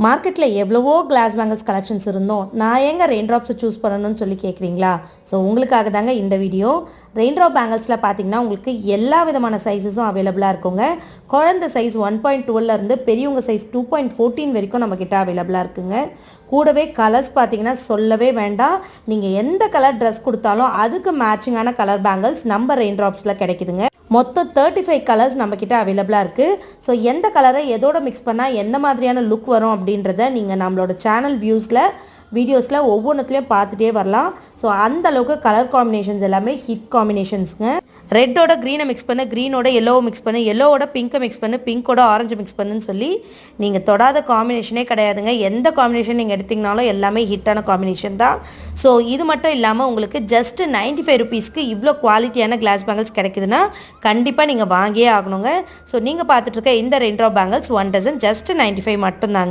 மார்க்கெட்டில் எவ்வளவோ glass bangles collections இருந்தோம், நான் ஏங்க ரெயின் ட்ராப்ஸை சூஸ் பண்ணணும்னு சொல்லி கேட்குறீங்களா? ஸோ உங்களுக்காக தாங்க இந்த வீடியோ. ரெயின் ட்ராப் பேங்கிள்ஸில் பார்த்தீங்கன்னா உங்களுக்கு எல்லா விதமான சைஸஸும் அவைலபிளாக இருக்குங்க. குழந்தை சைஸ் 1.12 பெரியவங்க சைஸ் 2.14 வரைக்கும் நம்மக்கிட்ட அவைலபிளாக இருக்குங்க. கூடவே கலர்ஸ் பார்த்தீங்கன்னா சொல்லவே வேண்டாம். நீங்கள் எந்த கலர் ட்ரெஸ் கொடுத்தாலும் அதுக்கு மேட்சிங்கான கலர் பேங்கிள்ஸ் நம்ம ரெயின் ட்ராப்ஸில் கிடைக்குதுங்க. மொத்தம் 35 கலர்ஸ் நம்மக்கிட்ட அவைலபிளாக இருக்குது. ஸோ எந்த கலரை எதோட மிக்ஸ் பண்ணால் எந்த மாதிரியான லுக் வரும் அப்படின்றத நீங்கள் நம்மளோட சேனல் வீடியோஸில் ஒவ்வொன்றுத்துலேயும் பார்த்துட்டே வரலாம். ஸோ அந்த அளவுக்கு கலர் காம்பினேஷன்ஸ் எல்லாமே ஹிட் காம்பினேஷன்ஸுங்க. ரெட்டோட க்ரீனை மிக்ஸ் பண்ணு, க்ரீனோட எல்லோவை மிக்ஸ் பண்ணு, எல்லோவோட பிங்கை மிக்ஸ் பண்ணு, பிங்கோட ஆரஞ்சு மிக்ஸ் பண்ணுன்னு சொல்லி நீங்கள் தொடாத காம்பினேஷனே கிடையாதுங்க. எந்த காம்பினேஷன் நீங்கள் எடுத்திங்கனாலும் எல்லாமே ஹிட்டான காம்பினேஷன் தான். ஸோ இது மட்டும் இல்லாமல் உங்களுக்கு ஜஸ்ட்டு 95 ருபீஸ்க்கு இவ்வளோ குவாலிட்டியான கிளாஸ் பேங்கிள்ஸ் கிடைக்குதுன்னா கண்டிப்பாக நீங்கள் வாங்கியே ஆகணுங்க. ஸோ நீங்கள் பார்த்துட்ருக்க இந்த raindrop bangles 1 dozen just 95 மட்டும்தாங்க.